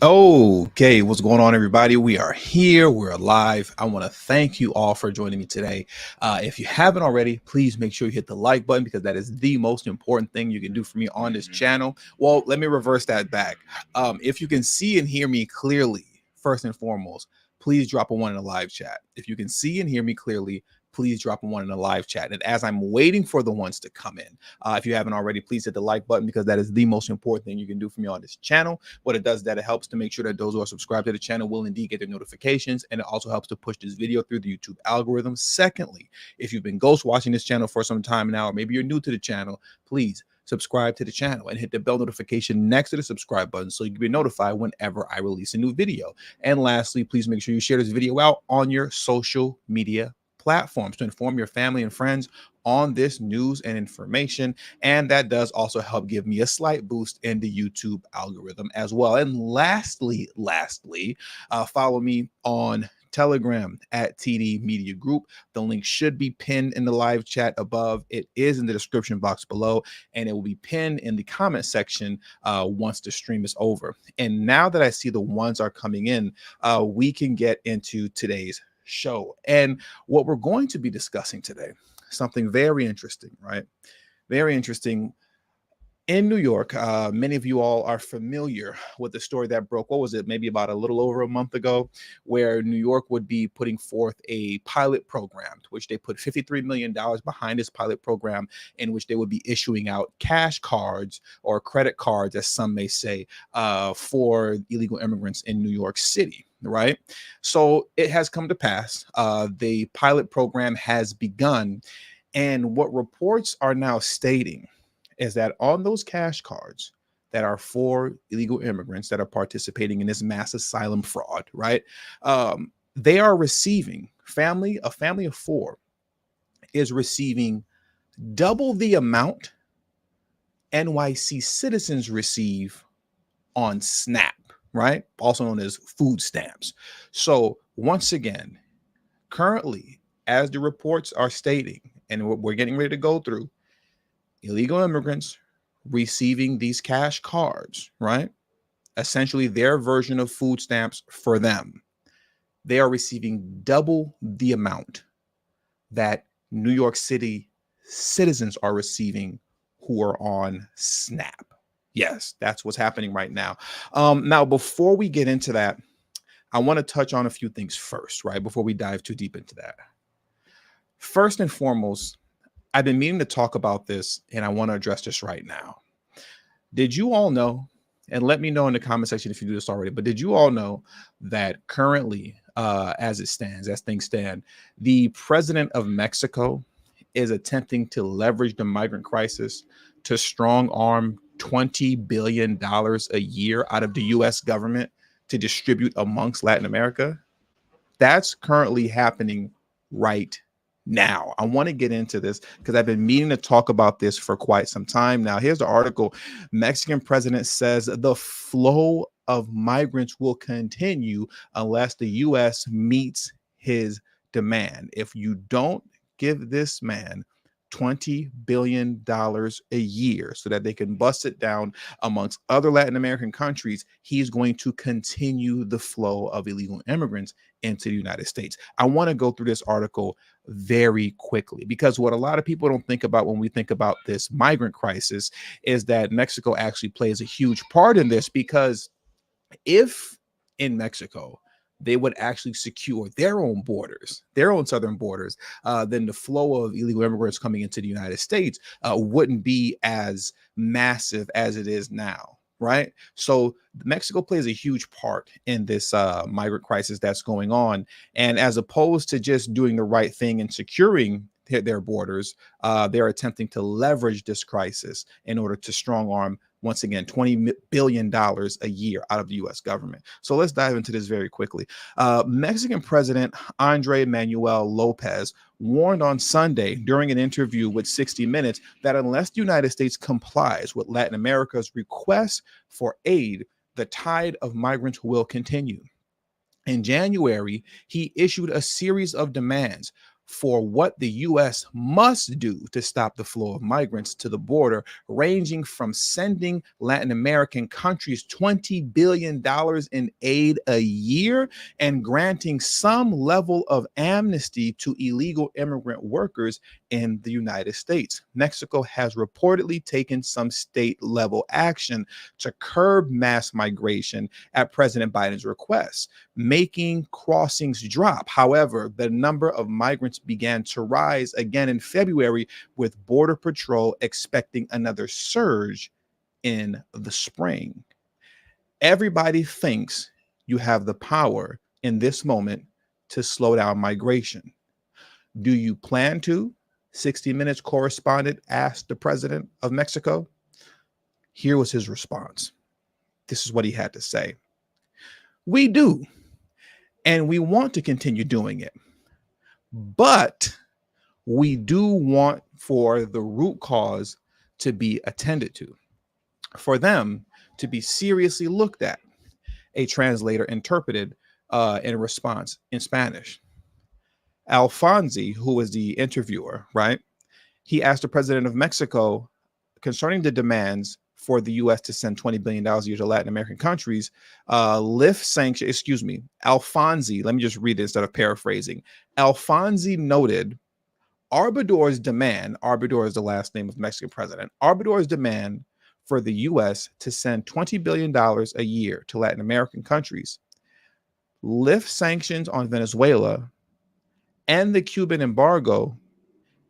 Okay, what's going on, everybody? We are here. We're live. I want to thank you all for joining me today. If you haven't already, please make sure you hit the like button because that is the most important thing you can do for me on this channel. Well, let me reverse that back. If you can see and hear me clearly, first and foremost, please drop a one in the live chat. If you can see and hear me clearly, please drop a one in the live chat. And as I'm waiting for the ones to come in, if you haven't already, please hit the like button because that is the most important thing you can do for me on this channel. What it does is that it helps to make sure that those who are subscribed to the channel will indeed get their notifications, and it also helps to push this video through the YouTube algorithm. Secondly, if you've been ghost watching this channel for some time now, or maybe you're new to the channel, please subscribe to the channel and hit the bell notification next to the subscribe button so you can be notified whenever I release a new video. And lastly, please make sure you share this video out on your social media platforms to inform your family and friends on this news and information. And that does also help give me a slight boost in the YouTube algorithm as well. And lastly, follow me on Telegram at TD Media Group. The link should be pinned in the live chat above. It is in the description box below, and it will be pinned in the comment section once the stream is over. And now that I see the ones are coming in, we can get into today's show. And what we're going to be discussing today, something very interesting, right? Very interesting. In New York, many of you all are familiar with the story that broke, what was it, maybe about a little over a month ago, where New York would be putting forth a pilot program, which they put $53 million behind this pilot program, in which they would be issuing out cash cards or credit cards, as some may say, for illegal immigrants in New York City. Right. So it has come to pass. The pilot program has begun. And what reports are now stating is that on those cash cards that are for illegal immigrants that are participating in this mass asylum fraud, right? They are receiving a family of four is receiving double the amount NYC citizens receive on SNAP, right? Also known as food stamps. So once again, currently, as the reports are stating, and we're getting ready to go through, illegal immigrants receiving these cash cards, right? Essentially their version of food stamps for them. They are receiving double the amount that New York City citizens are receiving who are on SNAP. Yes, that's what's happening right now. Now, before we get into that, I want to touch on a few things first, right? Before we dive too deep into that. First and foremost, I've been meaning to talk about this, and I want to address this right now. Did you all know, and let me know in the comment section if you do this already, but did you all know that currently, as things stand, the president of Mexico is attempting to leverage the migrant crisis to strong arm $20 billion a year out of the US government to distribute amongst Latin America? That's currently happening right now. I want to get into this because I've been meaning to talk about this for quite some time now. Here's the article. Mexican president says the flow of migrants will continue unless the U.S. meets his demand. If you don't give this man $20 billion a year so that they can bust it down amongst other Latin American countries, he's going to continue the flow of illegal immigrants into the United States. I want to go through this article very quickly because what a lot of people don't think about when we think about this migrant crisis is that Mexico actually plays a huge part in this, because if in Mexico they would actually secure their own borders, their own southern borders, then the flow of illegal immigrants coming into the United States wouldn't be as massive as it is now. Right. So Mexico plays a huge part in this migrant crisis that's going on. And as opposed to just doing the right thing and securing their borders, they're attempting to leverage this crisis in order to strong arm, once again, $20 billion a year out of the U.S. government. So let's dive into this very quickly. Mexican President Andrés Manuel López warned on Sunday during an interview with 60 Minutes that unless the United States complies with Latin America's request for aid, the tide of migrants will continue. In January, he issued a series of demands for what the U.S. must do to stop the flow of migrants to the border, ranging from sending Latin American countries $20 billion in aid a year and granting some level of amnesty to illegal immigrant workers in the United States. Mexico has reportedly taken some state-level action to curb mass migration at President Biden's request, making crossings drop. However, the number of migrants began to rise again in February, with Border Patrol expecting another surge in the spring. Everybody thinks you have the power in this moment to slow down migration. Do you plan to? 60 Minutes correspondent asked the president of Mexico. Here was his response. This is what he had to say. We do, and we want to continue doing it, but we do want for the root cause to be attended to, for them to be seriously looked at. A translator interpreted in response in Spanish. Alfonsi, who was the interviewer, right? He asked the president of Mexico concerning the demands for the U.S. to send $20 billion a year to Latin American countries, lift sanctions, Alfonsi, let me just read it instead of paraphrasing. Alfonsi noted Obrador's demand, Obrador is the last name of the Mexican president, Obrador's demand for the U.S. to send $20 billion a year to Latin American countries, lift sanctions on Venezuela, end the Cuban embargo,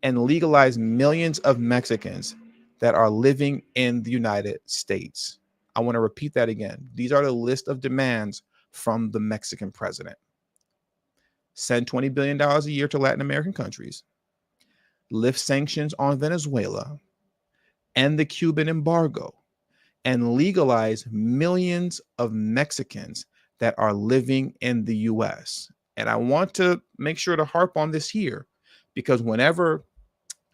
and legalize millions of Mexicans that are living in the United States. I want to repeat that again. These are the list of demands from the Mexican president. Send $20 billion a year to Latin American countries, lift sanctions on Venezuela, end the Cuban embargo, and legalize millions of Mexicans that are living in the U.S. And I want to make sure to harp on this here, because whenever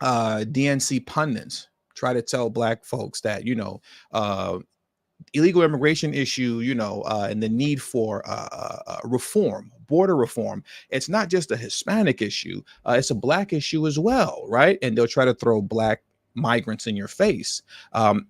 DNC pundits try to tell Black folks that, illegal immigration issue, and the need for reform, border reform, it's not just a Hispanic issue, it's a Black issue as well, right? And they'll try to throw Black migrants in your face.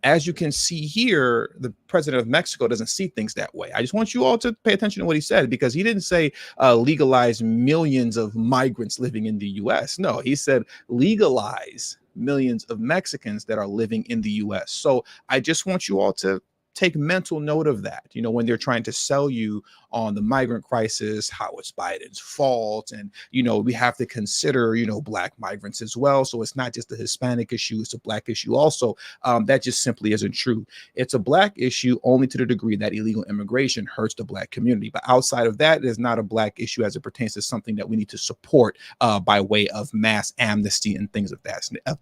As you can see here, the president of Mexico doesn't see things that way. I just want you all to pay attention to what he said, because he didn't say legalize millions of migrants living in the U.S. No, he said legalize millions of Mexicans that are living in the U.S. So I just want you all to take mental note of that, when they're trying to sell you on the migrant crisis, how it's Biden's fault. And, we have to consider, Black migrants as well. So it's not just a Hispanic issue, it's a Black issue also. That just simply isn't true. It's a Black issue only to the degree that illegal immigration hurts the Black community. But outside of that, it is not a Black issue as it pertains to something that we need to support by way of mass amnesty and things of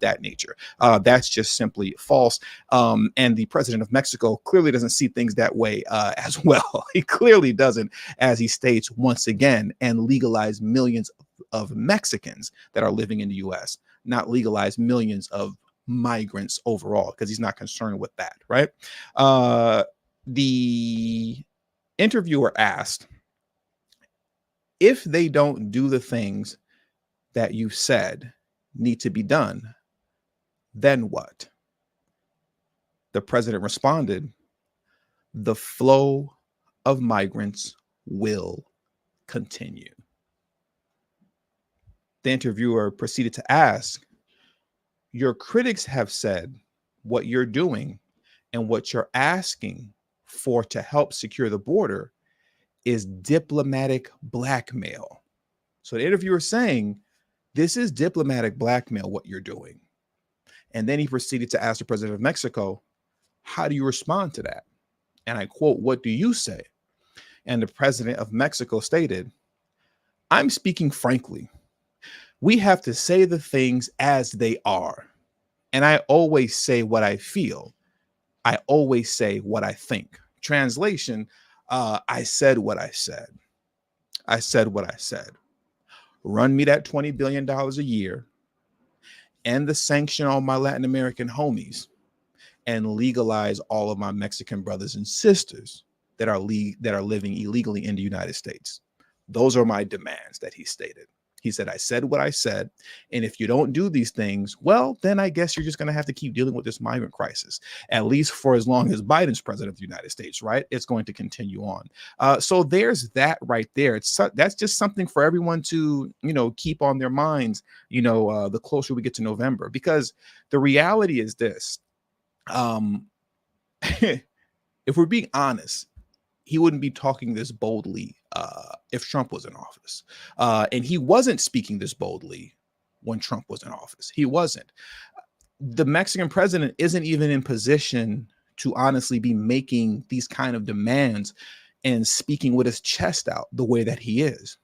that nature. That's just simply false. And the president of Mexico clearly doesn't see things that way as well. He clearly doesn't, as he states once again, and legalize millions of Mexicans that are living in the U.S., not legalize millions of migrants overall, because he's not concerned with that, right? The interviewer asked, if they don't do the things that you said need to be done, then what? The president responded, the flow of migrants will continue. The interviewer proceeded to ask, your critics have said what you're doing and what you're asking for to help secure the border is diplomatic blackmail. So the interviewer is saying, this is diplomatic blackmail, what you're doing. And then he proceeded to ask the president of Mexico, how do you respond to that? And I quote, what do you say? And the president of Mexico stated, I'm speaking frankly. We have to say the things as they are. And I always say what I feel. I always say what I think. Translation, I said what I said. I said what I said. Run me that $20 billion a year, end the sanction on my Latin American homies, and legalize all of my Mexican brothers and sisters that are living illegally in the United States. Those are my demands that he stated. He said, I said what I said. And if you don't do these things, well, then I guess you're just going to have to keep dealing with this migrant crisis, at least for as long as Biden's president of the United States, right? It's going to continue on. So there's that right there. That's just something for everyone to, keep on their minds, the closer we get to November, because the reality is this. If we're being honest, he wouldn't be talking this boldly if Trump was in office. And he wasn't speaking this boldly when Trump was in office. He wasn't. The Mexican president isn't even in position to honestly be making these kind of demands and speaking with his chest out the way that he is.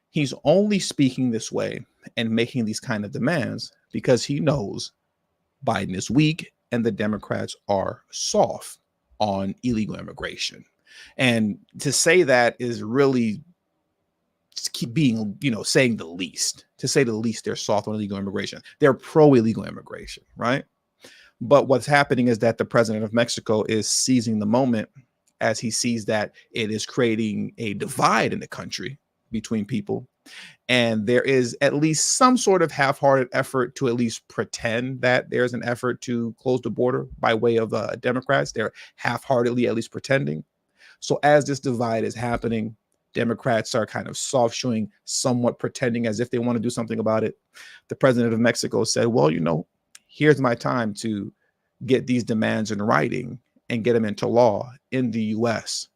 He's only speaking this way and making these kind of demands because he knows Biden is weak and the Democrats are soft on illegal immigration. And to say that is really keep being, saying the least. To say the least, they're soft on illegal immigration. They're pro-illegal immigration, right? But what's happening is that the president of Mexico is seizing the moment as he sees that it is creating a divide in the country between people. And there is at least some sort of half-hearted effort to at least pretend that there's an effort to close the border by way of Democrats. They're half-heartedly at least pretending. So as this divide is happening, Democrats are kind of soft showing, somewhat pretending as if they want to do something about it. The president of Mexico said, well, here's my time to get these demands in writing and get them into law in the US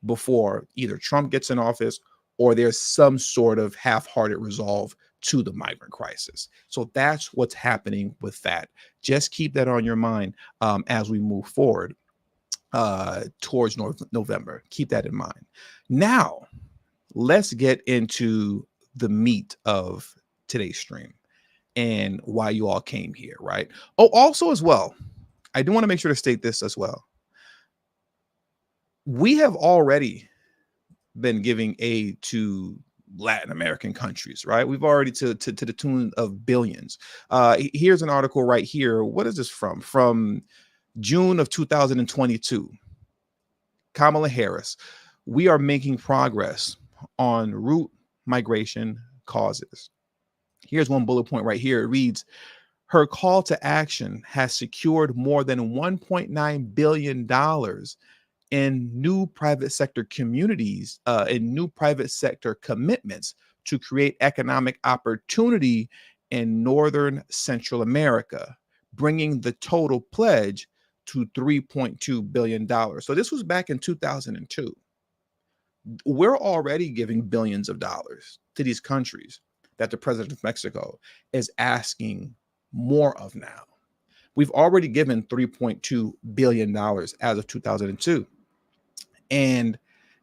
before either Trump gets in office or there's some sort of half-hearted resolve to the migrant crisis. So that's what's happening with that. Just keep that on your mind as we move forward towards November. Keep that in mind. Now, let's get into the meat of today's stream and why you all came here, right? Oh, also as well, I do want to make sure to state this as well. We have already been giving aid to Latin American countries, right? We've already to the tune of billions. Here's an article right here. What is this from? From June of 2022. Kamala Harris, we are making progress on root migration causes. Here's one bullet point right here. It reads, her call to action has secured more than $1.9 billion in new private sector communities, in new private sector commitments to create economic opportunity in Northern Central America, bringing the total pledge to $3.2 billion. So this was back in 2002. We're already giving billions of dollars to these countries that the president of Mexico is asking more of now. We've already given $3.2 billion as of 2002. And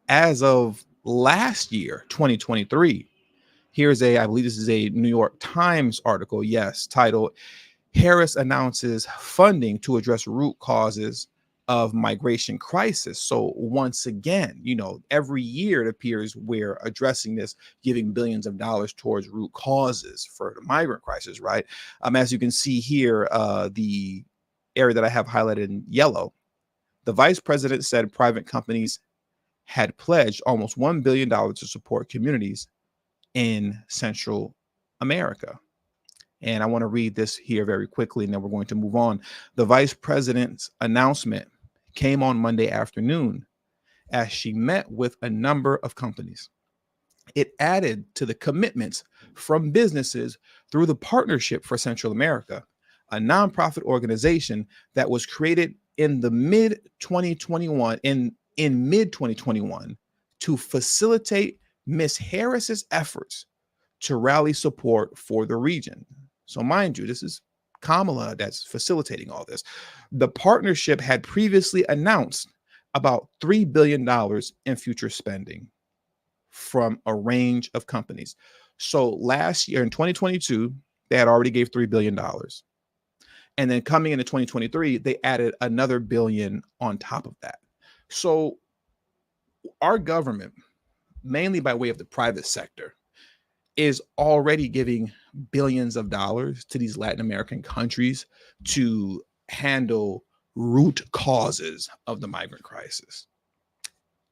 as of last year, 2023, I believe this is a New York Times article, yes, titled, Harris announces funding to address root causes of migration crisis. So once again, every year it appears we're addressing this, giving billions of dollars towards root causes for the migrant crisis, right? As you can see here, the area that I have highlighted in yellow, the vice president said private companies had pledged almost $1 billion to support communities in Central America. And I want to read this here very quickly, and then we're going to move on. The vice president's announcement came on Monday afternoon as she met with a number of companies. It added to the commitments from businesses through the Partnership for Central America, a nonprofit organization that was created in the mid-2021 to facilitate Ms. Harris's efforts to rally support for the region. So mind you, this is Kamala that's facilitating all this. The partnership had previously announced about $3 billion in future spending from a range of companies. So last year in 2022, they had already gave $3 billion. And then coming into 2023, they added another billion on top of that. So our government, mainly by way of the private sector, is already giving billions of dollars to these Latin American countries to handle root causes of the migrant crisis.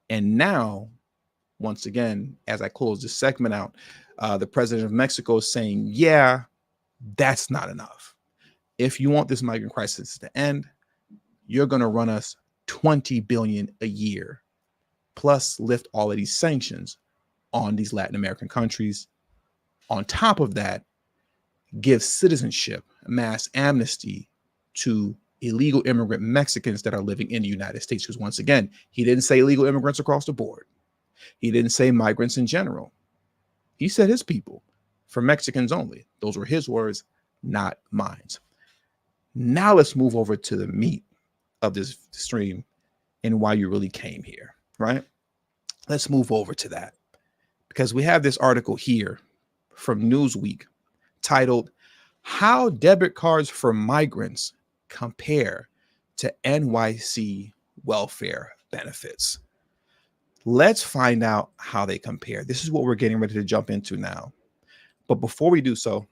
And now once again, as I close this segment out, the president of Mexico is saying, yeah, that's not enough. If you want this migrant crisis to end, you're going to run us 20 billion a year, plus lift all of these sanctions on these Latin American countries. On top of that, give citizenship, mass amnesty to illegal immigrant Mexicans that are living in the United States. Because once again, he didn't say illegal immigrants across the board. He didn't say migrants in general. He said his people, for Mexicans only. Those were his words, not mine. Now let's move over to the meat of this stream and why you really came here, right? Let's move over to that, because we have this article here from Newsweek titled, "How Debit Cards for Migrants Compare to NYC Welfare Benefits." Let's find out how they compare. This is what we're getting ready to jump into now. But before we do so,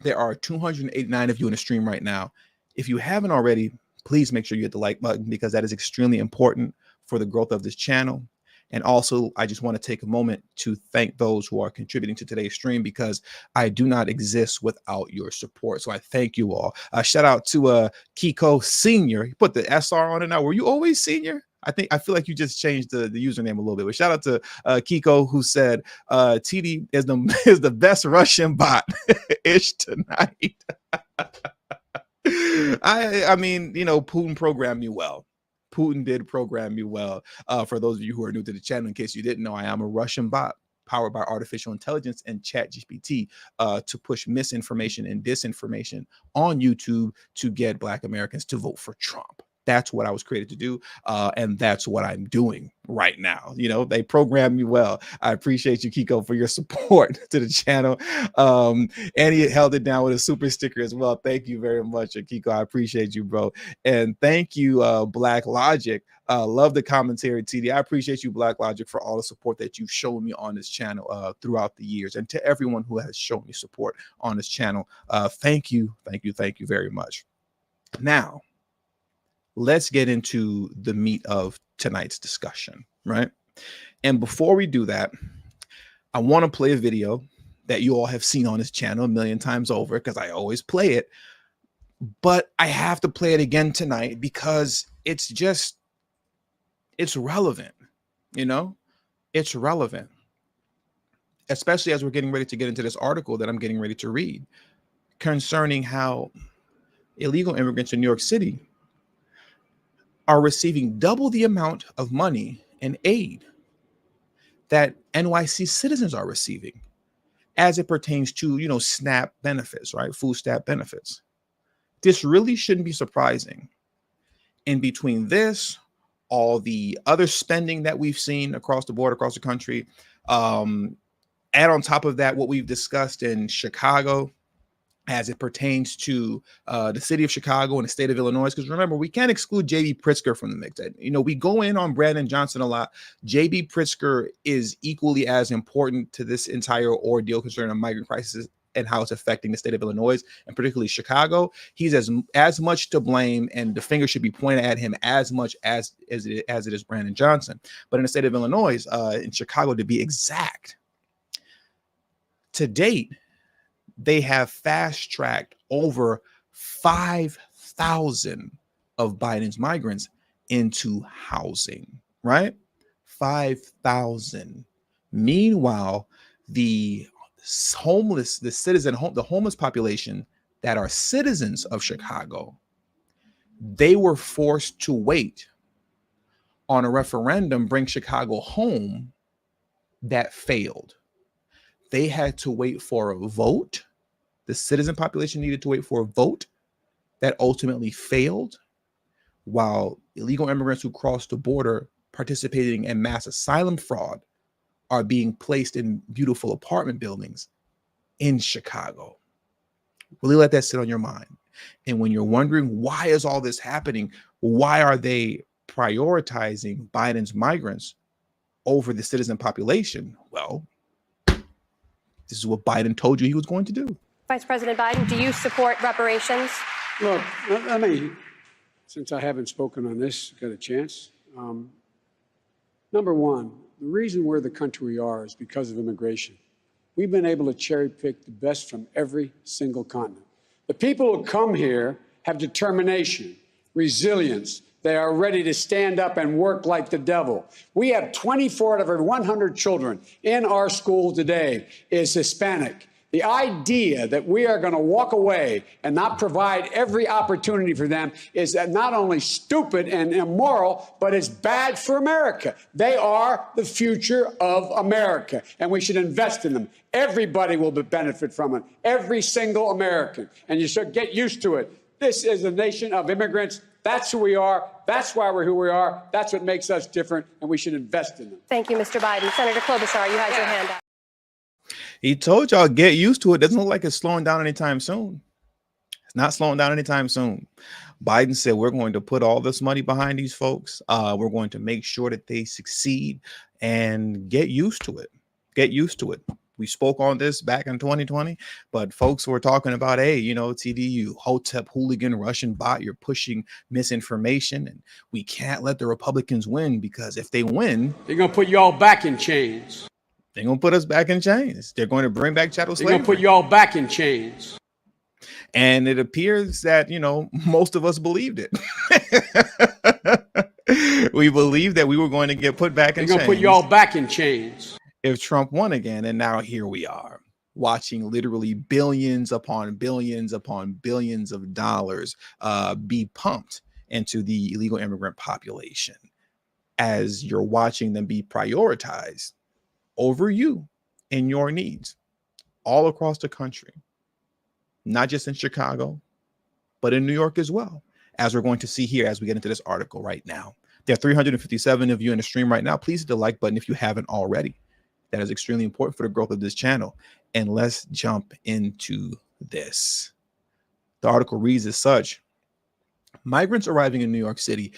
there are 289 of you in the stream right now. If you haven't already, please make sure you hit the like button, because that is extremely important for the growth of this channel. And also, I just want to take a moment to thank those who are contributing to today's stream, because I do not exist without your support. So I thank you all. Shout out to Kiko Senior. He put the SR on it now. Were you always Senior? I feel like you just changed the username a little bit. But shout out to Kiko, who said TD is the best Russian bot ish tonight. I mean, you know, Putin programmed me well. Putin did program me well. For those of you who are new to the channel, in case you didn't know, I am a Russian bot powered by artificial intelligence and ChatGPT to push misinformation and disinformation on YouTube to get Black Americans to vote for Trump. That's what I was created to do. And that's what I'm doing right now. You know, they programmed me well. I appreciate you, Kiko, for your support to the channel. And he held it down with a super sticker as well. Thank you very much, Kiko. I appreciate you, bro. And thank you, Black Logic. Love the commentary, TD. I appreciate you, Black Logic, for all the support that you've shown me on this channel throughout the years. And to everyone who has shown me support on this channel, thank you very much. Now, let's get into the meat of tonight's discussion, right? And before we do that, I want to play a video that you all have seen on this channel a million times over, because I always play it, but I have to play it again tonight because it's relevant, you know? It's relevant, especially as we're getting ready to get into this article that I'm getting ready to read concerning how illegal immigrants in New York City are receiving double the amount of money and aid that NYC citizens are receiving as it pertains to, you know, SNAP benefits, right? Food stamp benefits. This really shouldn't be surprising. In between this, all the other spending that we've seen across the board, across the country, and on top of that, what we've discussed in Chicago, as it pertains to the city of Chicago and the state of Illinois. Because remember, we can't exclude J.B. Pritzker from the mix. You know, we go in on Brandon Johnson a lot. J.B. Pritzker is equally as important to this entire ordeal concerning a migrant crisis and how it's affecting the state of Illinois, and particularly Chicago. He's as much to blame, and the finger should be pointed at him as much as it is Brandon Johnson. But in the state of Illinois, in Chicago to be exact, to date, they have fast-tracked over 5,000 of Biden's migrants into housing, right? 5,000. Meanwhile, the homeless population that are citizens of Chicago, they were forced to wait on a referendum, Bring Chicago Home, that failed. They had to wait for a vote. The citizen population needed to wait for a vote that ultimately failed, while illegal immigrants who crossed the border participating in mass asylum fraud are being placed in beautiful apartment buildings in Chicago. Really let that sit on your mind. And when you're wondering, why is all this happening? Why are they prioritizing Biden's migrants over the citizen population? Well, this is what Biden told you he was going to do. Vice President Biden, do you support reparations? Look, let me, since I haven't spoken on this, got a chance. Number one, The reason we're the country we are is because of immigration. We've been able to cherry pick the best from every single continent. The people who come here have determination, resilience. They are ready to stand up and work like the devil. We have 24 out of every 100 children in our school today is Hispanic. The idea that we are going to walk away and not provide every opportunity for them is not only stupid and immoral, but it's bad for America. They are the future of America, and we should invest in them. Everybody will benefit from it, every single American, and you should get used to it. This is a nation of immigrants. That's who we are. That's why we're who we are. That's what makes us different, and we should invest in them. Thank you, Mr. Biden. Senator Klobuchar, you had your hand up. He told y'all get used to it. Doesn't look like it's slowing down anytime soon. It's not slowing down anytime soon. Biden said we're going to put all this money behind these folks. We're going to make sure that they succeed and get used to it. Get used to it. We spoke on this back in 2020, but folks were talking about, hey, you know, TD, you Hotep hooligan Russian bot, you're pushing misinformation, and we can't let the Republicans win because if they win, they're going to put you all back in chains. They're going to put us back in chains. They're going to bring back chattel slavery. They're going to put you all back in chains. And it appears that, you know, most of us believed it. We believed that we were going to get put back in chains. They're going to put you all back in chains if Trump won again. And now here we are watching literally billions upon billions upon billions of dollars be pumped into the illegal immigrant population as you're watching them be prioritized over you and your needs all across the country, not just in Chicago, but in New York as well, as we're going to see here as we get into this article right now. There are 357 of you in the stream right now. Please hit the like button if you haven't already. That is extremely important for the growth of this channel. And let's jump into this. The article reads as such: migrants arriving in New York City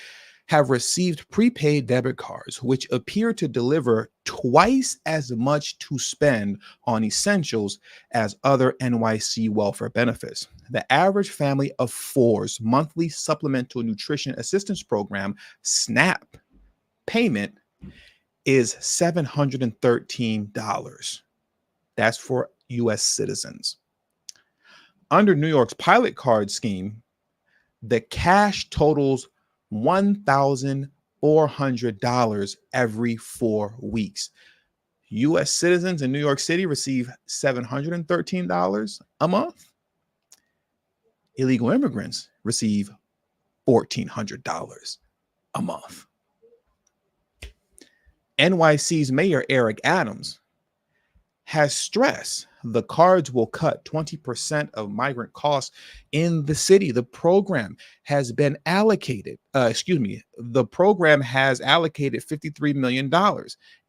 have received prepaid debit cards, which appear to deliver twice as much to spend on essentials as other NYC welfare benefits. The average family of four's monthly supplemental nutrition assistance program, SNAP, payment is $713. That's for U.S. citizens. Under New York's pilot card scheme, the cash totals $1,400 every 4 weeks. U.S. citizens in New York City receive $713 a month. Illegal immigrants receive $1,400 a month. NYC's Mayor Eric Adams has stressed the cards will cut 20% of migrant costs in the city. The program has been allocated, the program has allocated $53 million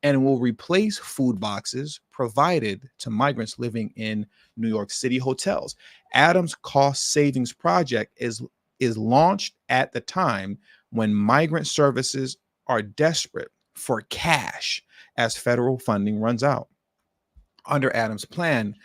and will replace food boxes provided to migrants living in New York City hotels. Adams' cost savings project is launched at the time when migrant services are desperate for cash as federal funding runs out. Under Adams' plan,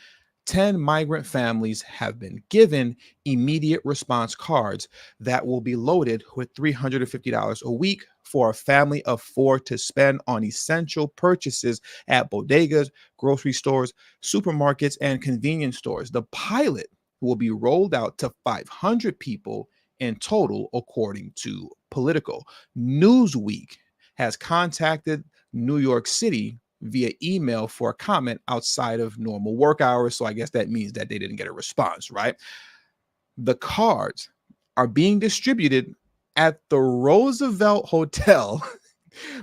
10 migrant families have been given immediate response cards that will be loaded with $350 a week for a family of four to spend on essential purchases at bodegas, grocery stores, supermarkets, and convenience stores. The pilot will be rolled out to 500 people in total, according to Politico. Newsweek has contacted New York City via email for a comment outside of normal work hours. So I guess that means that they didn't get a response, right? The cards are being distributed at the Roosevelt Hotel,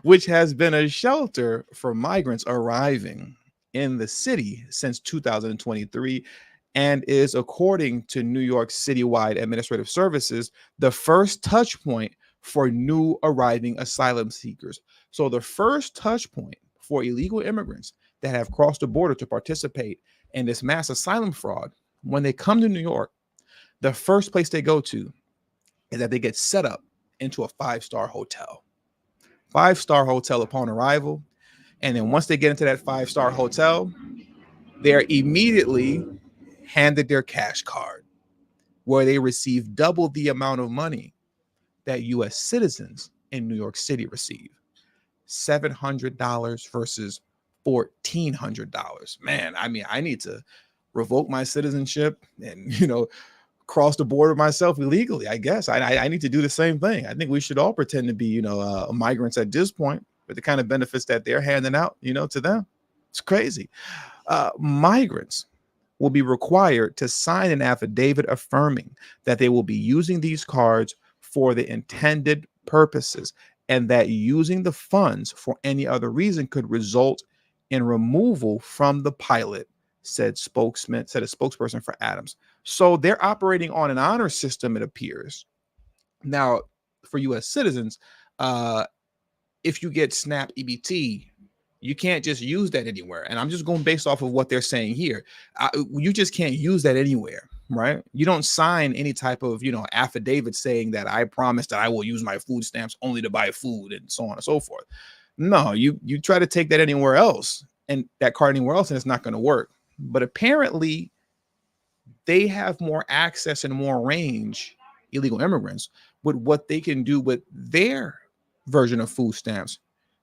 which has been a shelter for migrants arriving in the city since 2023 and is, according to New York Citywide Administrative Services, the first touch point for new arriving asylum seekers. So the first touch point for illegal immigrants that have crossed the border to participate in this mass asylum fraud, when they come to New York, the first place they go to is that they get set up into a five-star hotel. Five-star hotel upon arrival. And then once they get into that five-star hotel, they're immediately handed their cash card, where they receive double the amount of money that U.S. citizens in New York City receive. $700 versus $1,400. Man, I mean, I need to revoke my citizenship and, cross the border myself illegally. I guess I need to do the same thing. I think we should all pretend to be, migrants at this point, with the kind of benefits that they're handing out, to them. It's crazy. Migrants will be required to sign an affidavit affirming that they will be using these cards for the intended purposes, and that using the funds for any other reason could result in removal from the pilot, said a spokesperson for Adams. So they're operating on an honor system, it appears. Now, for U.S. citizens, if you get SNAP EBT, you can't just use that anywhere. And I'm just going based off of what they're saying here. You just can't use that anywhere, right? You don't sign any type of, affidavit saying that I promise that I will use my food stamps only to buy food and so on and so forth. No, you try to take that anywhere else, and that card anywhere else, and it's not going to work. But apparently they have more access and more range, illegal immigrants, with what they can do with their version of food stamps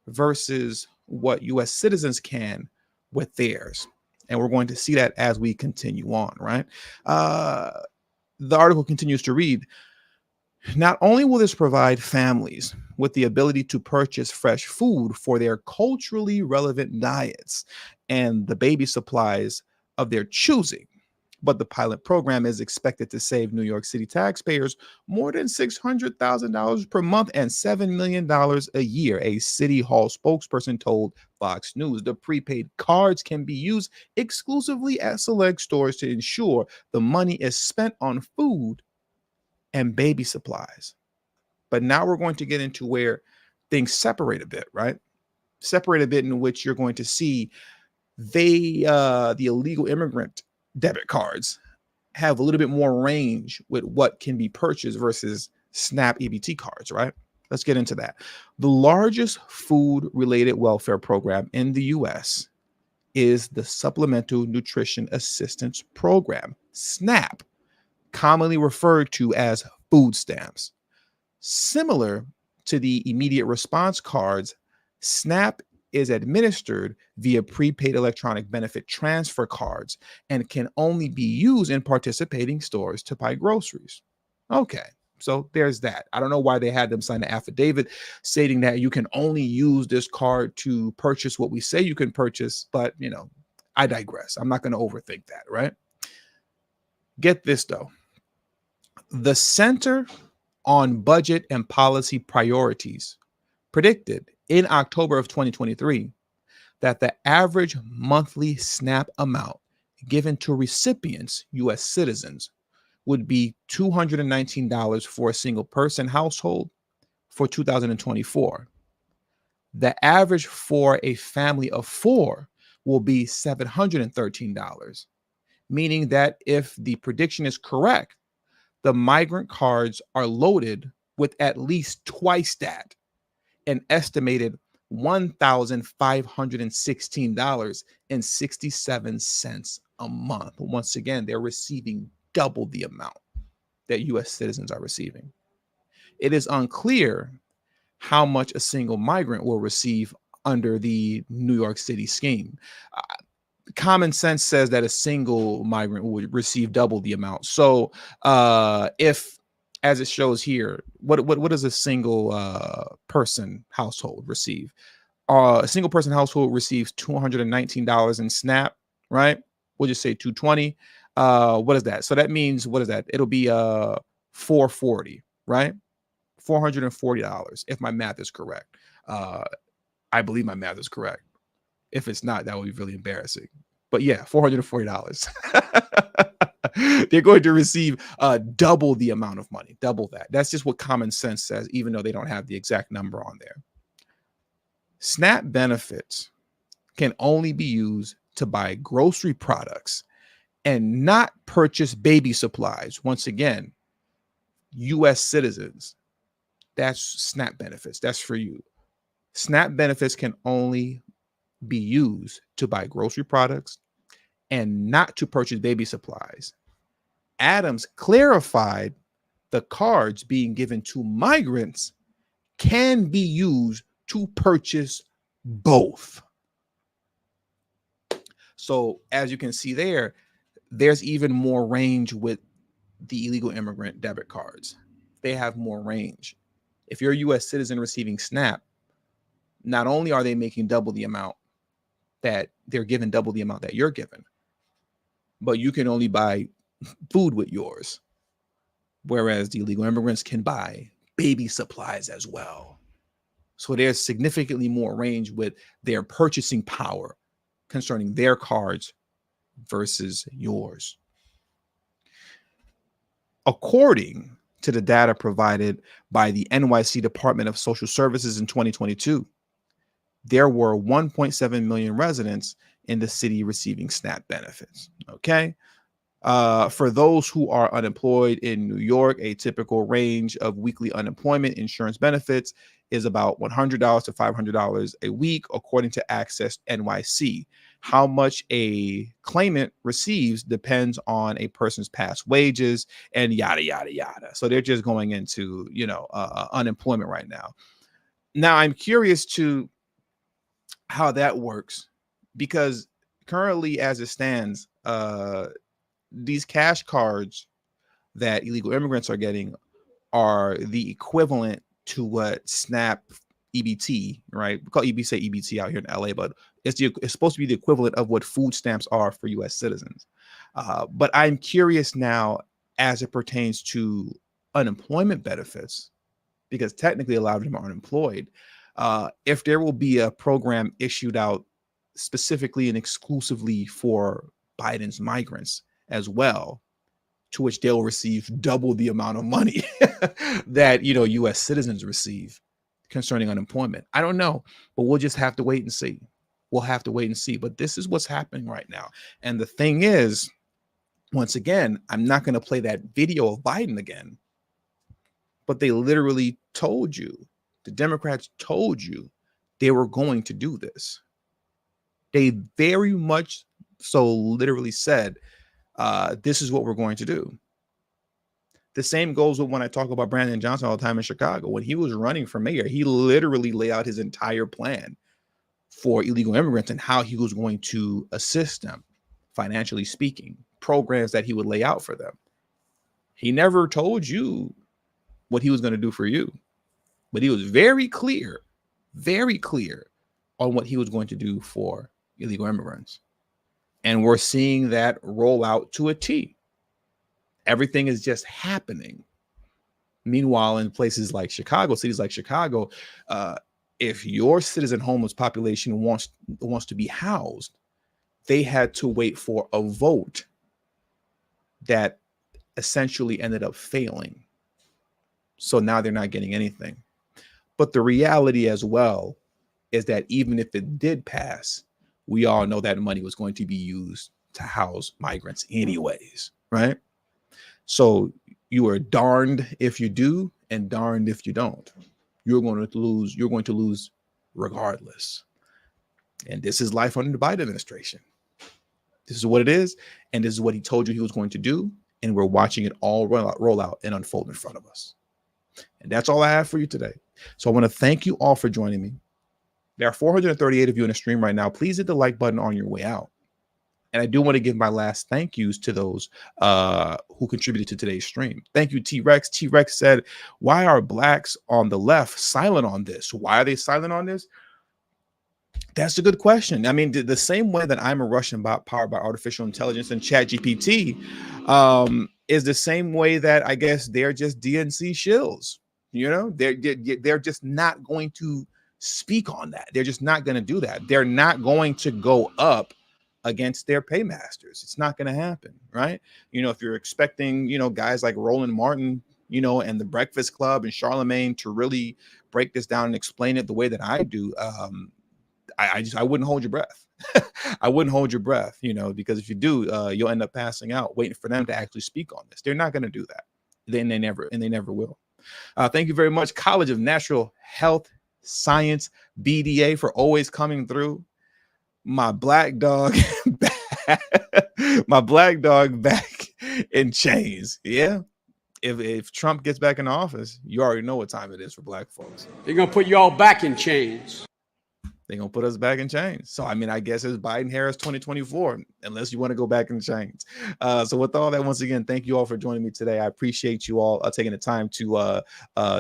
versus what U.S. citizens can with theirs. And we're going to see that as we continue on, right? The article continues to read, not only will this provide families with the ability to purchase fresh food for their culturally relevant diets and the baby supplies of their choosing, but the pilot program is expected to save New York City taxpayers more than $600,000 per month and $7 million a year, a City Hall spokesperson told Fox News. The prepaid cards can be used exclusively at select stores to ensure the money is spent on food and baby supplies. But now we're going to get into where things separate a bit, right? Separate a bit in which you're going to see the illegal immigrant debit cards have a little bit more range with what can be purchased versus SNAP EBT cards, right? Let's get into that. The largest food-related welfare program in the U.S. is the Supplemental Nutrition Assistance Program, SNAP, commonly referred to as food stamps. Similar to the immediate response cards, SNAP is administered via prepaid electronic benefit transfer cards and can only be used in participating stores to buy groceries. Okay, so there's that. I don't know why they had them sign an affidavit stating that you can only use this card to purchase what we say you can purchase, but I digress. I'm not going to overthink that, right? Get this though. The Center on Budget and Policy Priorities predicted in October of 2023 that the average monthly SNAP amount given to recipients, U.S. citizens, would be $219 for a single person household for 2024. The average for a family of four will be $713, meaning that if the prediction is correct, the migrant cards are loaded with at least twice that, an estimated $1,516.67 a month. Once again, they're receiving double the amount that U.S. citizens are receiving. It is unclear how much a single migrant will receive under the New York City scheme. Common sense says that a single migrant would receive double the amount. So if, as it shows here, what does a single person household receive? A single person household receives $219 in SNAP, right? We'll just say 220. What is that? So that means, what is that? It'll be $440, right? $440 if my math is correct. I believe my math is correct. If it's not, that would be really embarrassing. But yeah, $440. They're going to receive double the amount of money, double that. That's just what common sense says, even though they don't have the exact number on there. SNAP benefits can only be used to buy grocery products and not purchase baby supplies. Once again, U.S. citizens, that's SNAP benefits. That's for you. SNAP benefits can only be used to buy grocery products and not to purchase baby supplies. Adams clarified the cards being given to migrants can be used to purchase both. So as you can see there, there's even more range with the illegal immigrant debit cards. They have more range. If you're a U.S. citizen receiving SNAP, not only are they making double the amount that they're given, double the amount that you're given, but you can only buy food with yours. Whereas the illegal immigrants can buy baby supplies as well. So there's significantly more range with their purchasing power concerning their cards versus yours. According to the data provided by the NYC Department of Social Services in 2022, there were 1.7 million residents in the city receiving SNAP benefits. Okay. For those who are unemployed in New York, a typical range of weekly unemployment insurance benefits is about $100 to $500 a week, according to Access NYC. How much a claimant receives depends on a person's past wages and yada, yada, yada. So they're just going into, unemployment right now. Now, I'm curious to how that works, because currently, as it stands, these cash cards that illegal immigrants are getting are the equivalent to what SNAP EBT, right? We call EBT out here in LA, but it's supposed to be the equivalent of what food stamps are for US citizens. But I'm curious now, as it pertains to unemployment benefits, because technically a lot of them are unemployed, if there will be a program issued out specifically and exclusively for Biden's migrants as well, to which they'll receive double the amount of money that US citizens receive concerning unemployment. I don't know, but we'll just have to wait and see. We'll have to wait and see. But this is what's happening right now. And the thing is, once again, I'm not going to play that video of Biden again, but they literally told you, the Democrats told you they were going to do this. They very much so literally said, this is what we're going to do. The same goes with when I talk about Brandon Johnson all the time in Chicago. When he was running for mayor, he literally laid out his entire plan for illegal immigrants and how he was going to assist them, financially speaking, programs that he would lay out for them. He never told you what he was going to do for you, but he was very clear on what he was going to do for illegal immigrants. And we're seeing that roll out to a T. Everything is just happening. Meanwhile, in places like Chicago, cities like Chicago, if your citizen homeless population wants to be housed, they had to wait for a vote that essentially ended up failing. So now they're not getting anything. But the reality as well is that even if it did pass, we all know that money was going to be used to house migrants anyways, right? So you are darned if you do and darned if you don't. You're going to lose regardless. And this is life under the Biden administration. This is what it is. And this is what he told you he was going to do. And we're watching it all roll out and unfold in front of us. And that's all I have for you today. So I want to thank you all for joining me. There are 438 of you in the stream right now. Please hit the like button on your way out. And I do want to give my last thank yous to those who contributed to today's stream. Thank you, T-Rex. T-Rex said, why are blacks on the left silent on this? Why are they silent on this? That's a good question. I mean, the same way that I'm a Russian bot powered by artificial intelligence and ChatGPT is the same way that I guess they're just DNC shills. They're just not going to speak on that. They're just not going to do that. They're not going to go up against their paymasters. It's not going to happen, right? If you're expecting, guys like Roland Martin, and the Breakfast Club and Charlemagne to really break this down and explain it the way that I do, I wouldn't hold your breath. I wouldn't hold your breath, because if you do, you'll end up passing out waiting for them to actually speak on this. They're not going to do that. They never will. Thank you very much, College of Natural Health Science, BDA, for always coming through. My black dog back in chains. Yeah. if Trump gets back in office, you already know what time it is for black folks. They're going to put you all back in chains. They're going to put us back in chains. So, I mean, I guess it's Biden-Harris 2024, unless you want to go back in chains. So with all that, once again, thank you all for joining me today. I appreciate you all taking the time to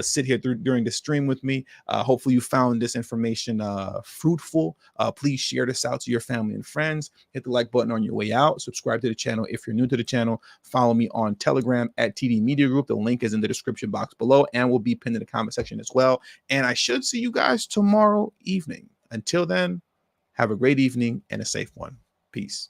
sit here during the stream with me. Hopefully you found this information fruitful. Please share this out to your family and friends. Hit the like button on your way out. Subscribe to the channel if you're new to the channel. Follow me on Telegram at TD Media Group. The link is in the description box below and will be pinned in the comment section as well. And I should see you guys tomorrow evening. Until then, have a great evening and a safe one. Peace.